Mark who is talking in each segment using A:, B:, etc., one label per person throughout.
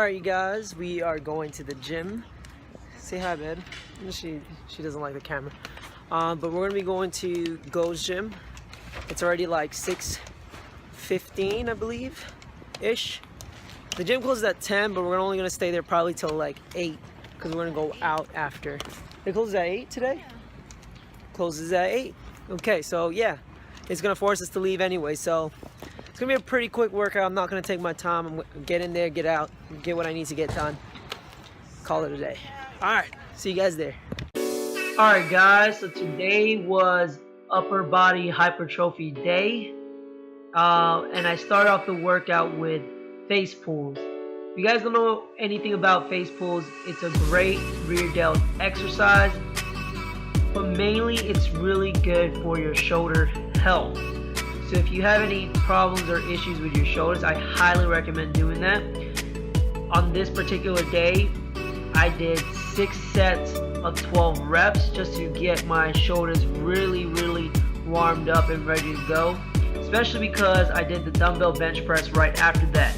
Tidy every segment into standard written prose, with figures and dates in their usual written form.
A: Alright, you guys, we are going to the gym. Say hi, babe. She doesn't like the camera. But we're going to be going to Go's gym. It's already like 6:15, I believe, ish. The gym closes at 10, but we're only going to stay there probably till like 8, because we're going to go out after. It closes at 8 today? Yeah. Closes at 8. Okay, so yeah, it's going to force us to leave anyway, so it's going to be a pretty quick workout. I'm not going to take my time. I'm going to get in there, get out, get what I need to get done. Call it a day. Alright, see you guys there. Alright guys, so today was upper body hypertrophy day. And I started off the workout with face pulls. If you guys don't know anything about face pulls, it's a great rear delt exercise. But mainly it's really good for your shoulder health. So if you have any problems or issues with your shoulders, I highly recommend doing that. On this particular day, I did 6 sets of 12 reps just to get my shoulders really warmed up and ready to go. Especially because I did the dumbbell bench press right after that.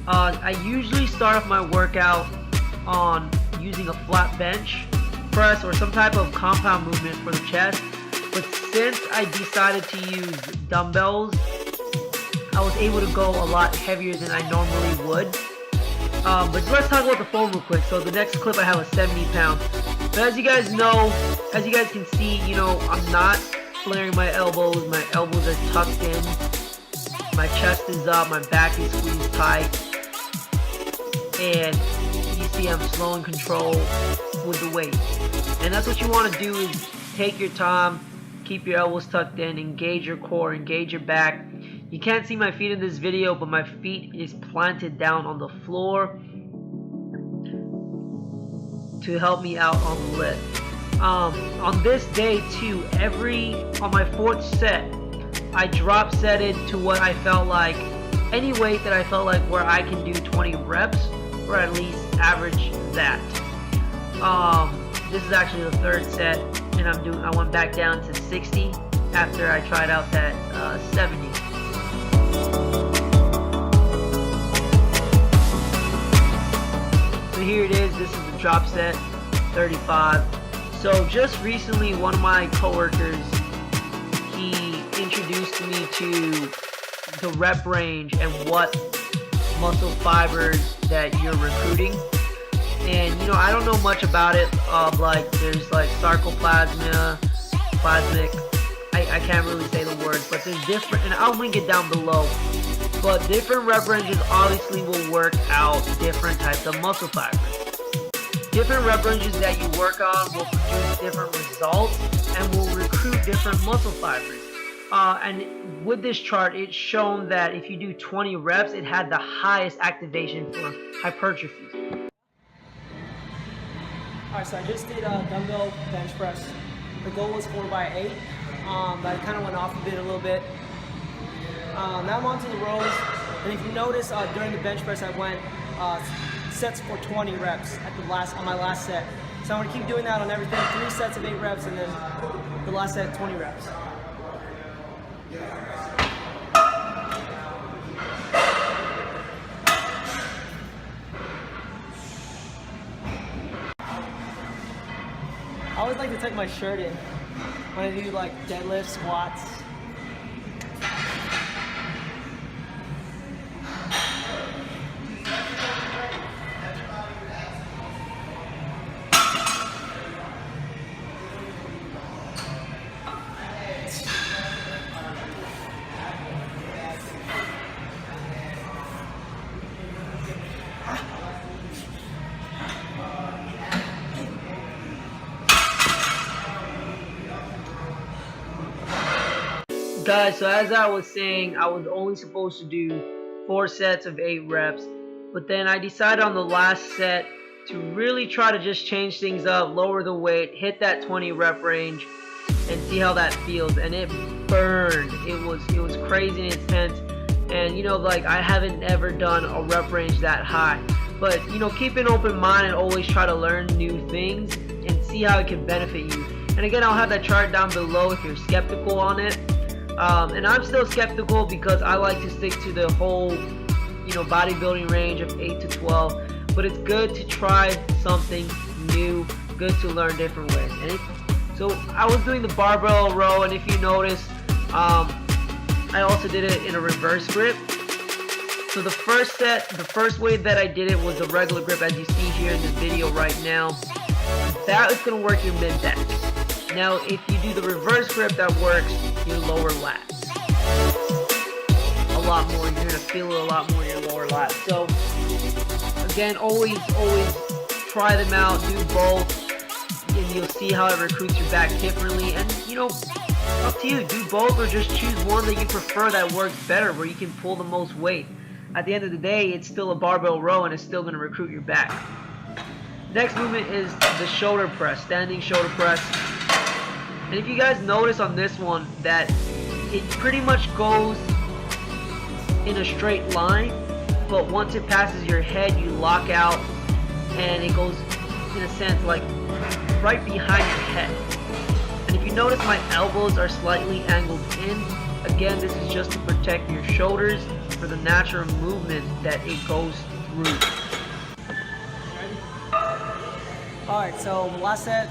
A: I usually start off my workout on using a flat bench press or some type of compound movement for the chest. But since I decided to use dumbbells, I was able to go a lot heavier than I normally would. But let's talk about the foam real quick. So the next clip I have is 70 pounds. But as you guys know, as you guys can see, you know, I'm not flaring my elbows. My elbows are tucked in. My chest is up. My back is squeezed tight. And you see I'm slow and control with the weight. And that's what you want to do, is take your time. Keep your elbows tucked in, engage your core, engage your back. You can't see my feet in this video, but my feet is planted down on the floor to help me out on the lift. On this day too, on my 4th set, I drop setted to what I felt like, any weight that I felt like where I can do 20 reps, or at least average that. This is actually the 3rd set. And I went back down to 60 after I tried out that 70. So here it is. This is the drop set, 35. So just recently, one of my coworkers, he introduced me to the rep range and what muscle fibers that you're recruiting. And you know, I don't know much about it. Like there's like sarcoplasmia, plasmic. I can't really say the words, but there's different, and I'll link it down below. But different rep ranges obviously will work out different types of muscle fibers. Different rep ranges that you work on will produce different results and will recruit different muscle fibers. And with this chart, it's shown that if you do 20 reps, it had the highest activation for hypertrophy. Alright, so I just did a dumbbell bench press. The goal was 4x8, but I kind of went off a little bit. Now I'm onto the rows, and if you notice, during the bench press I went sets for 20 reps on my last set. So I'm going to keep doing that on everything, 3 sets of 8 reps, and then the last set 20 reps. I always like to tuck my shirt in when I do like deadlifts, squats. Guys, so as I was saying, I was only supposed to do 4 sets of 8 reps, but then I decided on the last set to really try to just change things up, lower the weight, hit that 20 rep range, and see how that feels. And it burned. It was crazy and intense. And you know, like, I haven't ever done a rep range that high. But you know, keep an open mind and always try to learn new things and see how it can benefit you. And again, I'll have that chart down below if you're skeptical on it. And I'm still skeptical because I like to stick to the whole, bodybuilding range of 8 to 12, but it's good to try something new, good to learn different ways. So I was doing the barbell row, and if you notice, I also did it in a reverse grip. So the first way that I did it was the regular grip, as you see here in the video right now. That is going to work your mid-back. Now, if you do the reverse grip, that works your lower lats a lot more. You're going to feel it a lot more in your lower lats. So, again, always try them out, do both, and you'll see how it recruits your back differently. And, up to you. Do both, or just choose one that you prefer that works better, where you can pull the most weight. At the end of the day, it's still a barbell row, and it's still going to recruit your back. Next movement is the shoulder press, standing shoulder press. And if you guys notice on this one that it pretty much goes in a straight line, but once it passes your head, you lock out, and it goes, in a sense, like right behind your head. And if you notice, my elbows are slightly angled in. Again, this is just to protect your shoulders for the natural movement that it goes through. Alright, so last set,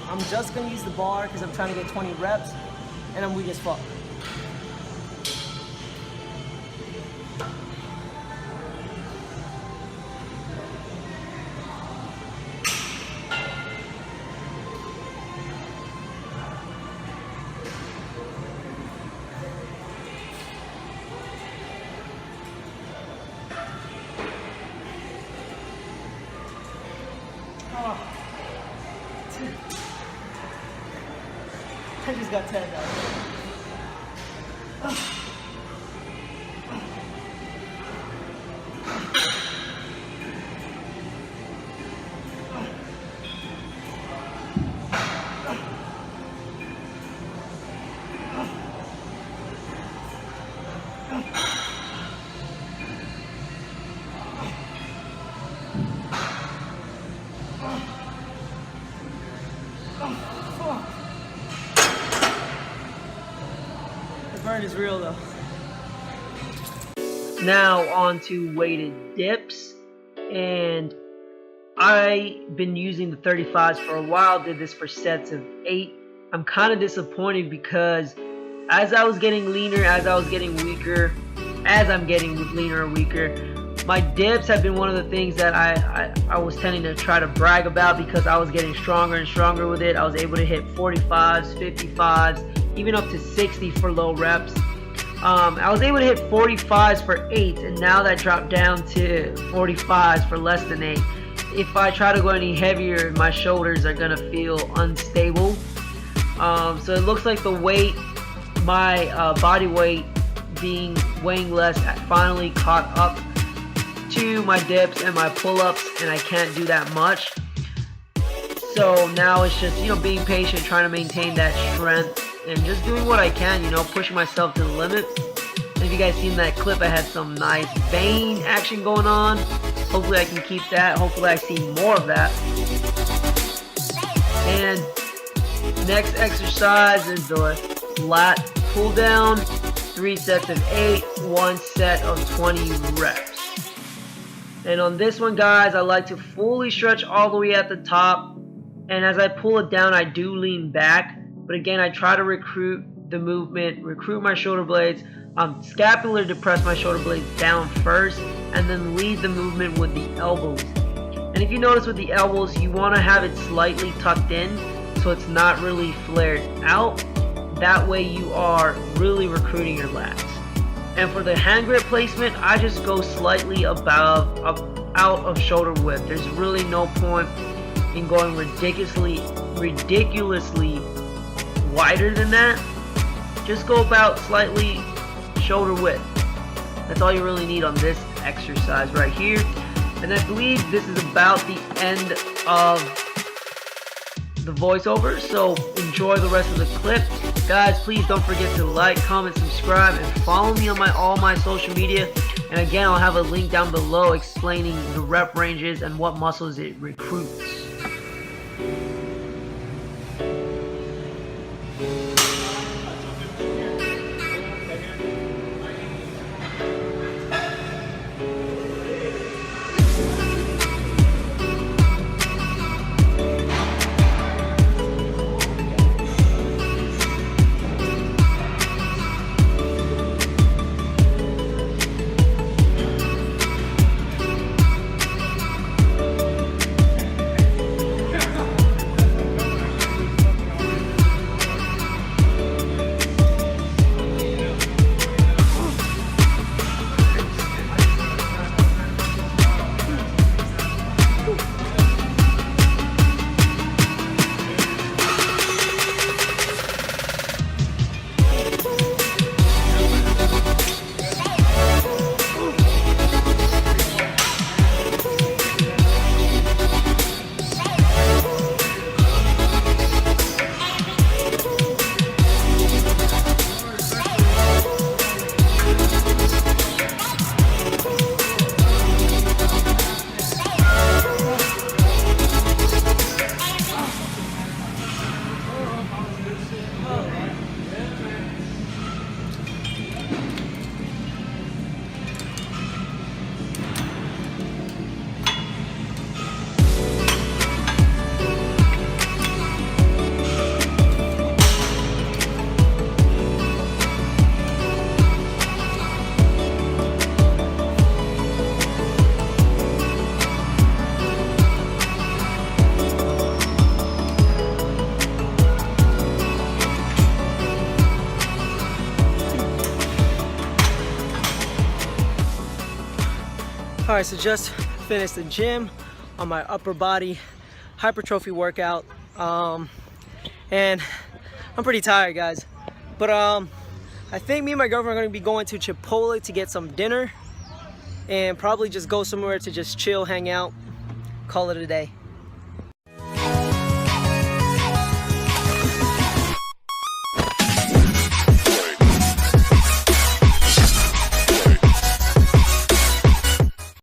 A: I'm just going to use the bar because I'm trying to get 20 reps, and I'm weak as fuck. I just got 10 out. The burn is real though. Now on to weighted dips, and I've been using the 35s for a while, did this for sets of 8. I'm kind of disappointed because as I was getting leaner, as I was getting weaker, as I'm getting leaner and weaker, my dips have been one of the things that I was tending to try to brag about because I was getting stronger and stronger with it. I was able to hit 45s, 55s, even up to 60 for low reps. I was able to hit 45s for 8, and now that dropped down to 45s for less than 8. If I try to go any heavier, my shoulders are going to feel unstable. So it looks like the weight, my body weight weighing less, finally caught up to my dips and my pull-ups, and I can't do that much. So now it's just, being patient, trying to maintain that strength, and just doing what I can, pushing myself to the limits. And if you guys seen that clip, I had some nice vein action going on. Hopefully I can keep that. Hopefully I see more of that. And next exercise is the lat pull down. 3 sets of 8, 1 set of 20 reps. And on this one, guys, I like to fully stretch all the way at the top. And as I pull it down, I do lean back. But again, I try to recruit the movement, recruit my shoulder blades, scapular depress my shoulder blades down first, and then lead the movement with the elbows. And if you notice with the elbows, you want to have it slightly tucked in so it's not really flared out. That way you are really recruiting your lats. And for the hand grip placement, I just go slightly out of shoulder width. There's really no point in going ridiculously wider than that. Just go about slightly shoulder width. That's all you really need on this exercise right here. And I believe this is about the end of the voiceover, so enjoy the rest of the clip. Guys, please don't forget to like, comment, subscribe, and follow me on all my social media. And again, I'll have a link down below explaining the rep ranges and what muscles it recruits. Alright, so just finished the gym on my upper body hypertrophy workout. And I'm pretty tired, guys. But I think me and my girlfriend are going to be going to Chipotle to get some dinner. And probably just go somewhere to just chill, hang out, call it a day.